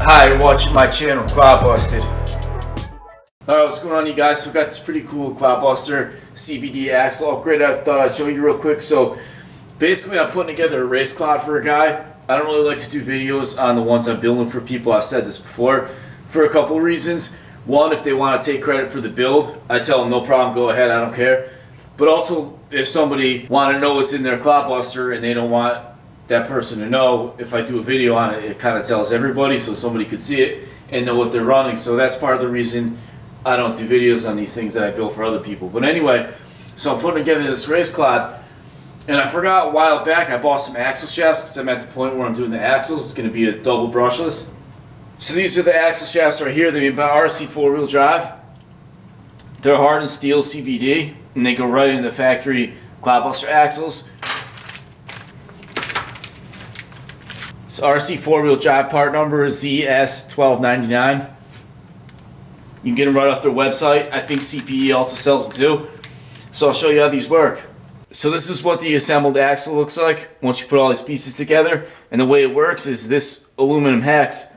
Hi, you're watching my channel, Clodbuster. Alright, what's going on, you guys? So we got this pretty cool Clodbuster C.V.D. axle upgrade I thought I'd show you real quick. So basically I'm putting together a race clod for a guy. I don't really like to do videos on the ones I'm building for people. I've said this before for a couple of reasons. One, if they want to take credit for the build, I tell them no problem, go ahead, I don't care. But also, if somebody want to know what's in their Clodbuster and they don't want that person to know, if I do a video on it, it kind of tells everybody so somebody could see it and know what they're running. So that's part of the reason I don't do videos on these things that I build for other people. But anyway, so I'm putting together this race clod, and I forgot a while back I bought some axle shafts because I'm at the point where I'm doing the axles. It's going to be a double brushless. So these are the axle shafts right here. They're made by RC 4-wheel drive. They're hardened steel C.V.D. and they go right into the factory Clodbuster axles. So RC 4-wheel drive part number is ZS1299. You can get them right off their website. I think CPE also sells them too. So I'll show you how these work. So this is what the assembled axle looks like once you put all these pieces together. And the way it works is this aluminum hex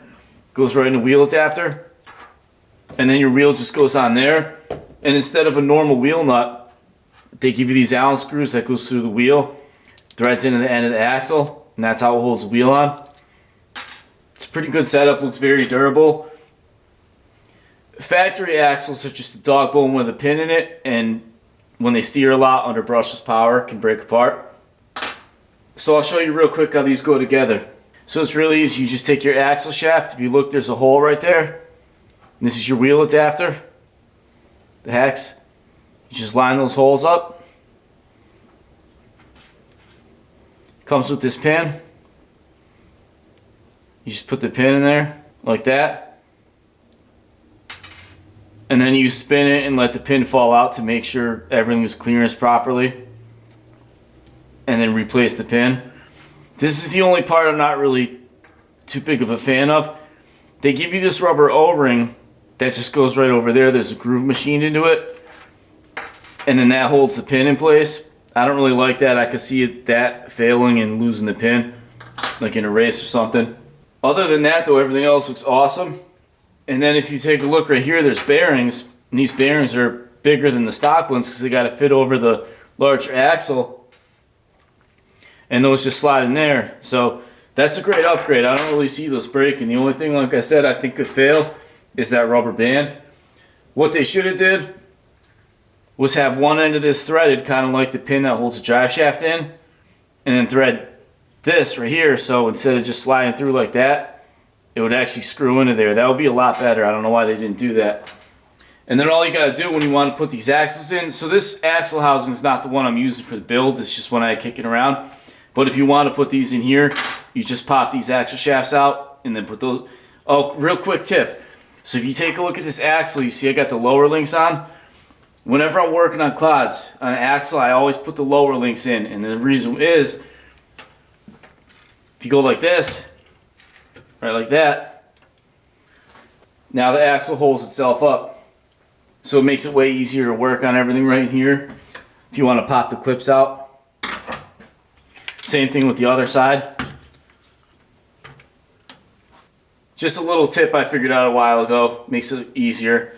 goes right in the wheel adapter. And then your wheel just goes on there. And instead of a normal wheel nut, they give you these Allen screws that goes through the wheel, threads into the end of the axle. And that's how it holds the wheel on. It's a pretty good setup, looks very durable. Factory axles are just a dog bone with a pin in it, and when they steer a lot under brushless power, can break apart. So I'll show you real quick how these go together. So it's really easy. You just take your axle shaft. If you look, there's a hole right there. And this is your wheel adapter, the hex. You just line those holes up. Comes with this pin. You just put the pin in there like that, and then you spin it and let the pin fall out to make sure everything is clearance properly, and then replace the pin. This is the only part I'm not really too big of a fan of. They give you this rubber O-ring that just goes right over there. There's a groove machined into it, and then that holds the pin in place. I don't really like that. I could see that failing and losing the pin, like in a race or something. Other than that though, everything else looks awesome. And then if you take a look right here, there's bearings. And these bearings are bigger than the stock ones because they got to fit over the larger axle. And those just slide in there. So that's a great upgrade. I don't really see those breaking. The only thing, like I said, I think could fail is that rubber band. What they should have did was have one end of this threaded, kind of like the pin that holds the drive shaft in, and then thread this right here, so instead of just sliding through like that, it would actually screw into there. That would be a lot better. I don't know why they didn't do that. And then all you got to do when you want to put these axles in, so this axle housing is not the one I'm using for the build, it's just one I had kicking around. But if you want to put these in here, you just pop these axle shafts out and then put those. Oh, real quick tip. So if you take a look at this axle, you see I got the lower links on. Whenever I'm working on clods, on an axle, I always put the lower links in. And the reason is, if you go like this, right like that, now the axle holds itself up. So it makes it way easier to work on everything right here. If you want to pop the clips out. Same thing with the other side. Just a little tip I figured out a while ago. Makes it easier.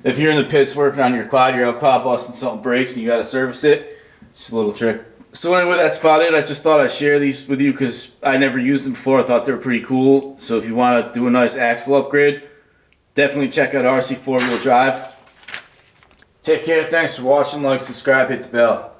If you're in the pits working on your clod, you're out clod busting, something breaks and you got to service it. Just a little trick. So anyway, that's about it. I just thought I'd share these with you because I never used them before. I thought they were pretty cool. So if you want to do a nice axle upgrade, definitely check out RC 4-wheel drive. Take care. Thanks for watching. Like, subscribe, hit the bell.